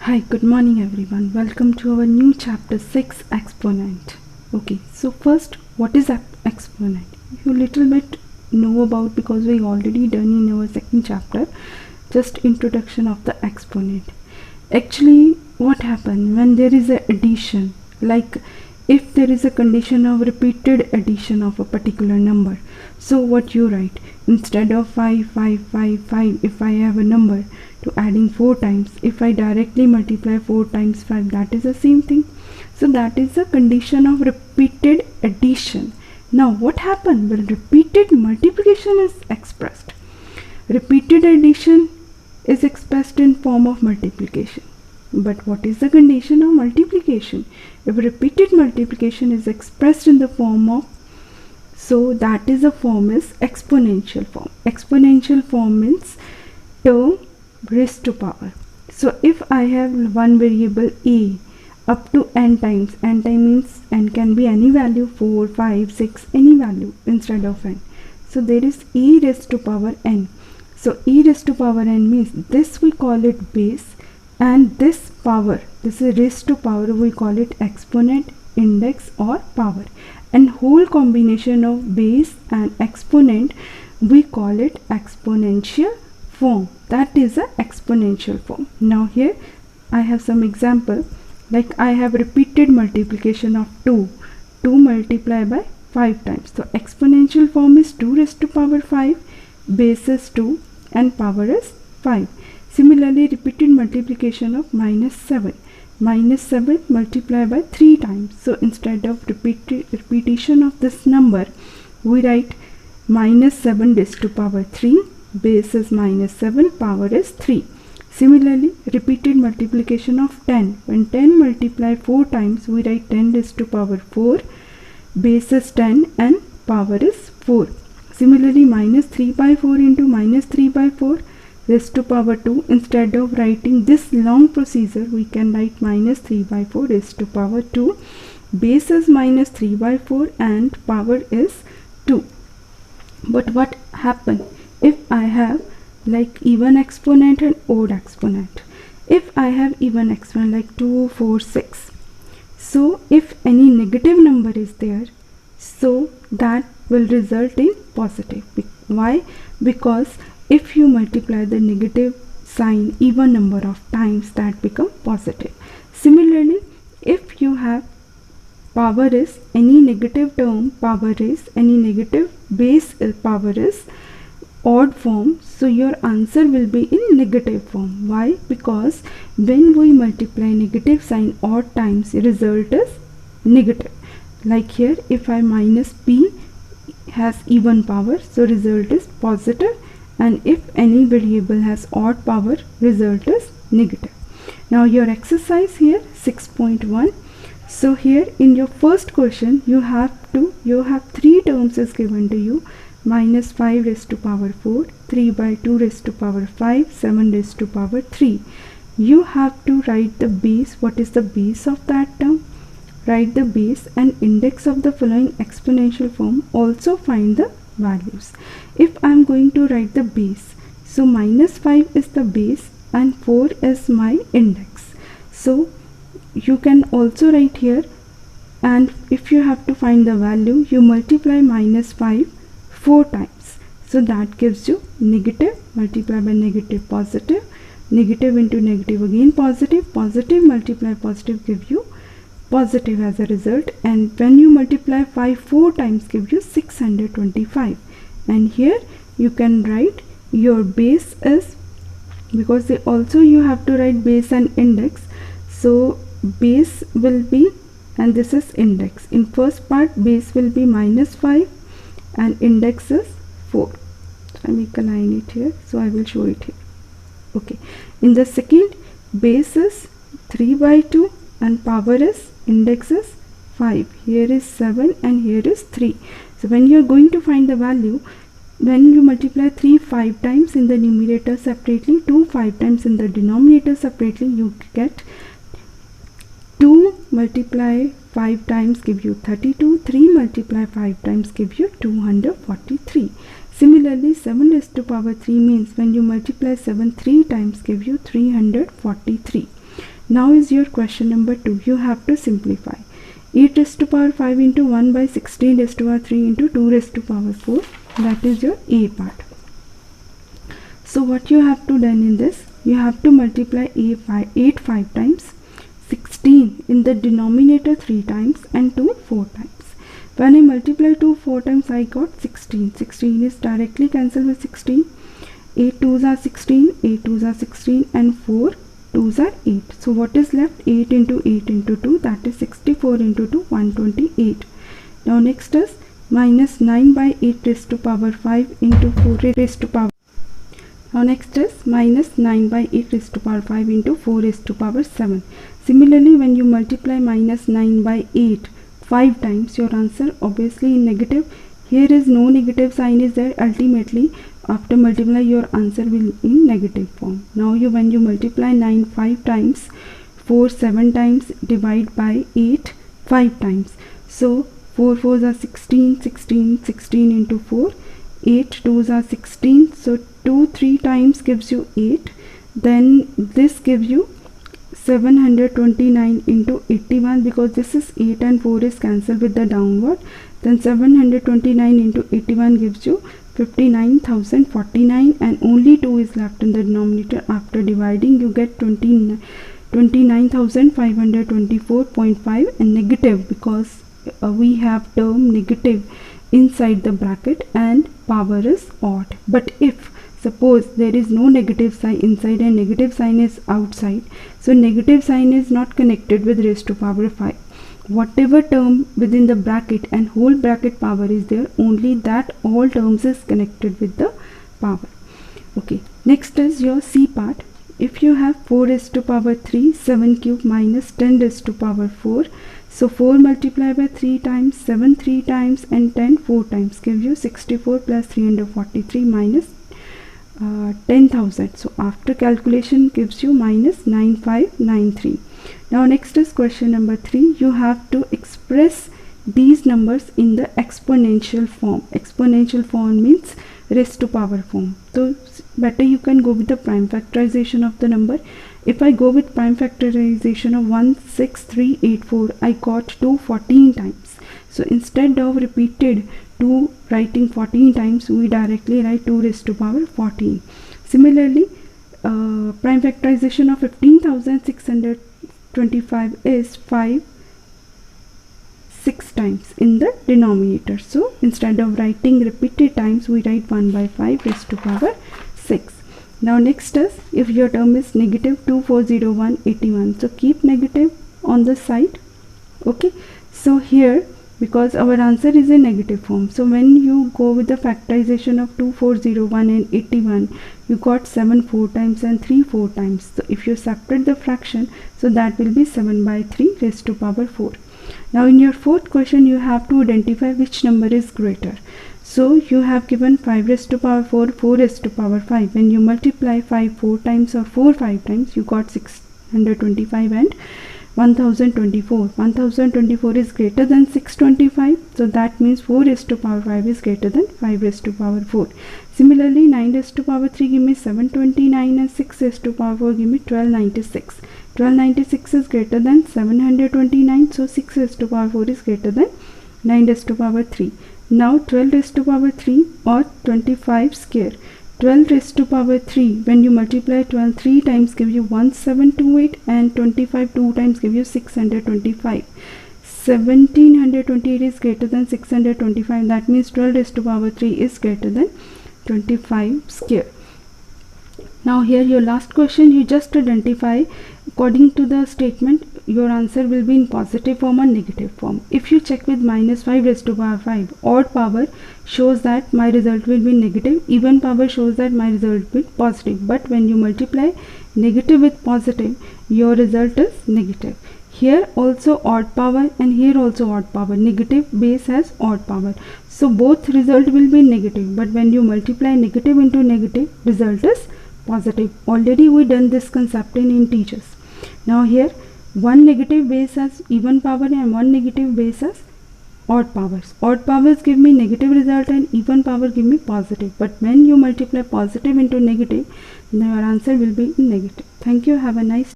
Hi, good morning everyone. Welcome to our new chapter 6 Exponent. Okay, so first, what is exponent? You little bit know about because we already done in our second chapter, just introduction of the exponent. Actually, what happens when there is a addition, like if there is a condition of repeated addition of a particular number, so what you write, instead of 5 5 5 5, if I have a number to adding 4 times, if I directly multiply 4 times 5, that is the same thing. So that is a condition of repeated addition. Now what happened when repeated multiplication is expressed? Repeated addition is expressed in form of multiplication. But what is the condition of multiplication? If repeated multiplication is expressed in the form of, so that is the form is exponential form. Exponential form means term raised to power. So if I have one variable a up to n times, n time means n can be any value, 4 5 6, any value instead of n. So there is e raised to power n. So e raised to power n means this we call it base, and this power, this is raised to power, we call it exponent, index or power, and whole combination of base and exponent we call it exponential form. That is a exponential form. Now here I have some example, like I have repeated multiplication of 2 multiplied by 5 times. So exponential form is 2 raised to power 5, base is 2 and power is 5. Similarly, repeated multiplication of -7 multiplied by 3 times. So instead of repetition of this number, we write -7 raised to power 3, base is -7, power is 3. Similarly, repeated multiplication of 10. When 10 multiplied 4 times, we write 10 raised to power 4, base is 10 and power is 4. Similarly, -3 by 4 into -3 by 4 raised to power 2. Instead of writing this long procedure, we can write -3 by 4 raised to power 2. Base is -3 by 4 and power is 2. But what happen if I have like even exponent and odd exponent? If I have even exponent like 2 4 6, so if any negative number is there, so that will result in positive. Why? Because if you multiply the negative sign even number of times, that become positive. Similarly, if you have power is any negative term, power is any negative base, power is odd form, so your answer will be in negative form. Why? Because when we multiply negative sign odd times, result is negative. Like here, if I minus p has even power, so result is positive, and if any variable has odd power, result is negative. Now your exercise here 6.1. so here in your first question you have 3 terms is given to you, -5 raised to power 4, 3 by 2 raised to power 5, 7 raised to power 3. You have to write the base. What is the base of that term? Write the base and index of the following exponential form. Also find the values. If I am going to write the base, so -5 is the base and 4 is my index. So you can also write here, and if you have to find the value, you multiply -5 4 times. So that gives you negative, multiply by negative, positive, negative into negative again positive, positive multiply positive give you positive as a result. And when you multiply 5 4 times, give you 625. And here you can write your base is, because they also you have to write base and index, so base will be, and this is index. In first part, base will be -5 and index is 4. So I make a line it here, so I will show it here. Okay, in the second, base is 3 by 2 and power is, index is 5. Here is 7 and here is 3. So when you are going to find the value, when you multiply 3 5 times in the numerator separately, 2 5 times in the denominator separately, you get 2 multiply 5 times give you 32, 3 multiply 5 times give you 243. Similarly, 7 raised to power 3 means when you multiply 7 3 times give you 343. Now is your question number 2. You have to simplify. 8 raised to power 5 into 1 by 16 raised to power 3 into 2 raised to power 4. That is your A part. So what you have to done in this, you have to multiply 8 5 times, 16 in the denominator 3 times and 2 4 times. When I multiply 2 4 times, I got 16. 16 is directly cancelled with 16. 8 2s are 16, 8 2s are 16 and 4 2s are 8. So what is left? 8 into 8 into 2, that is 64 into 2, 128. Now next is minus 9 by 8 raised to power 5 into 4 raised to power. Now next is minus 9 by 8 raised to power 5 into 4 raised to power 7. Similarly, when you multiply minus 9 by 8 5 times, your answer obviously in negative. Here is no negative sign is there. Ultimately, after multiply, your answer will in negative form. Now when you multiply 9 5 times, 4 7 times, divide by 8 5 times. So 4 4s are 16, 16, 16 into 4. 8 2s are 16. So 2 3 times gives you 8. Then this gives you 729 into 81, because this is 8 and 4 is cancelled with the downward. Then 729 into 81 gives you 59,049, and only 2 is left in the denominator. After dividing, you get 29,524.5 and negative, because we have term negative inside the bracket and power is odd. But if suppose there is no negative sign inside and negative sign is outside, so negative sign is not connected with raised to power 5. Whatever term within the bracket and whole bracket power is there, only that all terms is connected with the power. Okay, next is your C part. If you have 4 raised to power 3, 7 cube minus 10 raised to power 4. So 4 multiplied by 3 times, 7 3 times and 10 4 times give you 64 plus 343 minus 10,000. So after calculation gives you minus 9593. Now next is question number 3. You have to express these numbers in the exponential form. Exponential form means raised to power form. So better you can go with the prime factorization of the number. If I go with prime factorization of 16384, I got 2 14 times. So instead of repeated 2 writing 14 times, we directly write 2 raised to power 14. Similarly, prime factorization of 15,625 is 5 6 times in the denominator. So instead of writing repeated times, we write 1 by 5 raised to power 6. Now next is, if your term is negative 240181, so keep negative on the side. Okay, so here, because our answer is a negative form, so when you go with the factorization of 2401 and 81, you got 7 4 times and 3 4 times. So if you separate the fraction, so that will be 7 by 3 raised to power 4. Now in your fourth question, you have to identify which number is greater. So you have given 5 raised to power 4, 4 raised to power 5. When you multiply 5 4 times or 4 5 times, you got 625 and 1024. 1024 is greater than 625. So that means 4 raised to power 5 is greater than 5 raised to power 4. Similarly, 9 raised to power 3 give me 729 and 6 raised to power 4 give me 1296. 1296 is greater than 729. So 6 raised to power 4 is greater than 9 raised to power 3. Now 12 raised to power 3 or 25 square. 12 raised to power 3, when you multiply 12 3 times give you 1728 and 25 2 times give you 625. 1728 is greater than 625. That means 12 raised to power 3 is greater than 25 square. Now here your last question, you just identify according to the statement your answer will be in positive form or negative form. If you check with minus 5 raised to power 5, odd power shows that my result will be negative, even power shows that my result will be positive. But when you multiply negative with positive, your result is negative. Here also odd power and here also odd power. Negative base has odd power. So both result will be negative, but when you multiply negative into negative, result is positive. Already we done this concept in integers. Now here one negative base has even power and one negative base has odd powers. Odd powers give me negative result and even power give me positive. But when you multiply positive into negative, then your answer will be negative. Thank you. Have a nice day.